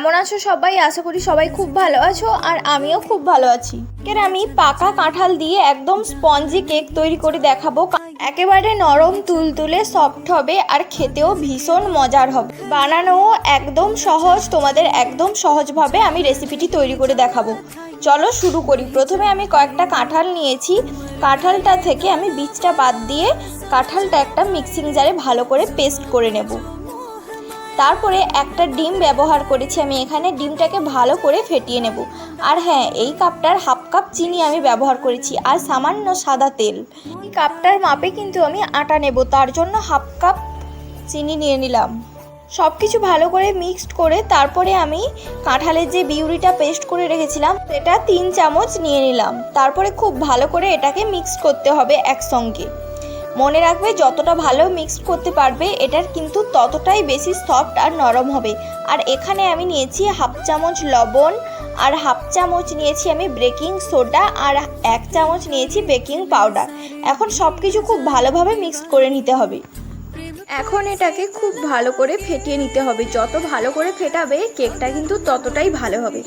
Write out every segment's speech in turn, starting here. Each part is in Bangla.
কেমন আছো সবাই? আশা করি সবাই খুব ভালো আছো আর আমিও খুব ভালো আছি। আমি পাকা কাঁঠাল দিয়ে একদম স্পঞ্জি কেক তৈরি করে দেখাবো। একেবারে নরম তুলতুলে সফট হবে আর খেতেও ভীষণ মজার হবে। বানানোও একদম সহজ, তোমাদের একদম সহজভাবে আমি রেসিপিটি তৈরি করে দেখাবো। চলো শুরু করি। প্রথমে আমি কয়েকটা কাঁঠাল নিয়েছি। কাঁঠালটা থেকে আমি বীজটা বাদ দিয়ে কাঁঠালটা একটা মিক্সিং জারে ভালো করে পেস্ট করে নেব। তারপরে একটা ডিম ব্যবহার করেছি আমি এখানে। ডিমটাকে ভালো করে ফেটিয়ে নেব। আর হ্যাঁ, এই কাপটার হাফ কাপ চিনি আমি ব্যবহার করেছি আর সামান্য সাদা তেল। এই কাপটার মাপে কিন্তু আমি আটা নেব, তার জন্য হাফ কাপ চিনি নিয়ে নিলাম। সব কিছু ভালো করে মিক্সড করে তারপরে আমি কাঁঠালের যে বিউরিটা পেস্ট করে রেখেছিলাম সেটা 3 চামচ নিয়ে নিলাম। তারপরে খুব ভালো করে এটাকে মিক্স করতে হবে একসঙ্গে। মনে রাখবে, যতটা ভালো মিক্স করতে পারবে এটার কিন্তু ততটাই বেশি সফট আর নরম হবে। আর এখানে আমি নিয়েছি হাফ চামচ লবণ, আর হাফ চামচ নিয়েছি আমি বেকিং সোডা, আর 1 চামচ নিয়েছি বেকিং পাউডার। এখন সব কিছু খুব ভালোভাবে মিক্স করে নিতে হবে। এখন এটাকে খুব ভালো করে ফেটিয়ে নিতে হবে। যত ভালো করে ফেটাবে কেকটা কিন্তু ততটাই ভালো হবে।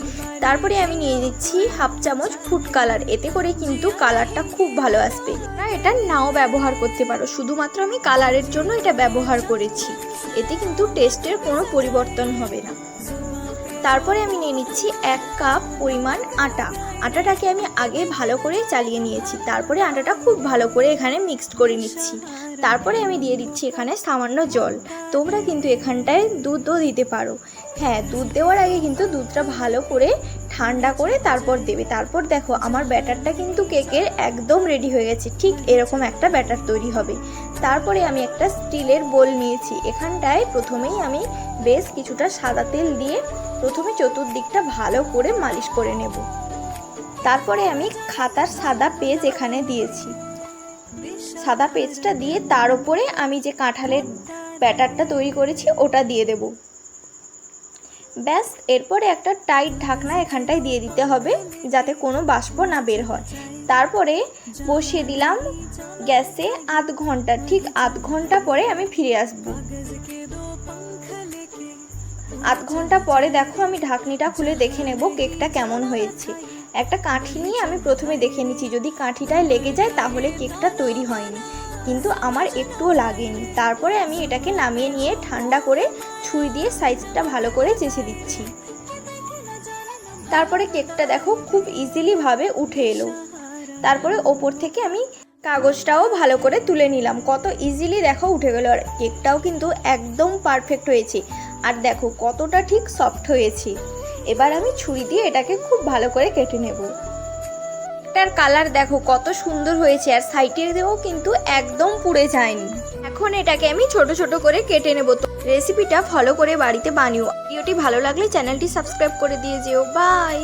তারপরে আমি নিয়ে নিচ্ছি হাফ চামচ ফুড কালার। এতে করে কিন্তু কালারটা খুব ভালো আসবে। এটা নাও ব্যবহার করতে পারো, শুধুমাত্র আমি কালারের জন্য এটা ব্যবহার করেছি। এতে কিন্তু টেস্টের কোনো পরিবর্তন হবে না। তারপরে আমি নিয়ে নিচ্ছি 1 কাপ পরিমাণ আটা। আটাটাকে আমি আগে ভালো করে চালিয়ে নিয়েছি। তারপরে আটাটা খুব ভালো করে এখানে মিক্সড করে নিচ্ছি। তারপরে আমি দিয়ে দিচ্ছি এখানে সামান্য জল। তোমরা কিন্তু এখানটায় দুধও দিতে পারো। হ্যাঁ, দুধ দেওয়ার আগে কিন্তু দুধটা ভালো করে ঠান্ডা করে তারপর দেবে। তারপর দেখো, আমার ব্যাটারটা কিন্তু কেকের একদম রেডি হয়ে গেছে। ঠিক এরকম একটা ব্যাটার তৈরি হবে। তারপরে আমি একটা স্টিলের বোল নিয়েছি। এখানটায় প্রথমেই আমি বেশ কিছুটা সাদা তেল দিয়ে প্রথমে চতুর্দিকটা ভালো করে মালিশ করে নেব। তারপরে আমি খাতার সাদা পেজ এখানে দিয়েছি। সাদা পেজটা দিয়ে তার উপরে আমি যে কাঁঠালের ব্যাটারটা তৈরি করেছি ওটা দিয়ে দেব। ব্যাস, এরপরে একটা টাইট ঢাকনা এখানটায় দিয়ে দিতে হবে যাতে কোনো বাষ্প না বের হয়। তারপরে বসিয়ে দিলাম গ্যাসে আধ ঘন্টা। ঠিক আধ ঘন্টা পরে আমি ফিরে আসব। আধ ঘন্টা পরে দেখো, আমি ঢাকনিটা খুলে দেখে নেব কেকটা কেমন হয়েছে। একটা কাঠি নিয়ে আমি প্রথমে দেখে নিচ্ছি, যদি কাঠিটায় লেগে যায় তাহলে কেকটা তৈরি হয়নি, কিন্তু আমার একটুও লাগেনি। তারপরে আমি এটাকে নামিয়ে নিয়ে ঠান্ডা করে ছুরি দিয়ে সাইজটা ভালো করে চেঁচে দিচ্ছি। তারপরে কেকটা দেখো খুব ইজিলি ভাবে উঠে এলো। তারপরে ওপর থেকে আমি কাগজটাও ভালো করে তুলে নিলাম। কত ইজিলি দেখো উঠে গেল। আর কেকটাও কিন্তু একদম পারফেক্ট হয়েছে। আর দেখো কতটা ঠিক সফট হয়েছে। এবার আমি ছুরি দিয়ে এটাকে খুব ভালো করে কেটে নেব। এটার কালার দেখো কত সুন্দর হয়েছে, আর সাইডে দিয়েও কিন্তু একদম পুড়ে যায়নি। এখন এটাকে আমি ছোট ছোট করে কেটে নেব। তো রেসিপিটা ফলো করে বাড়িতে বানিও। ভিডিওটি ভালো লাগলে চ্যানেলটি সাবস্ক্রাইব করে দিয়ে যেও। বাই।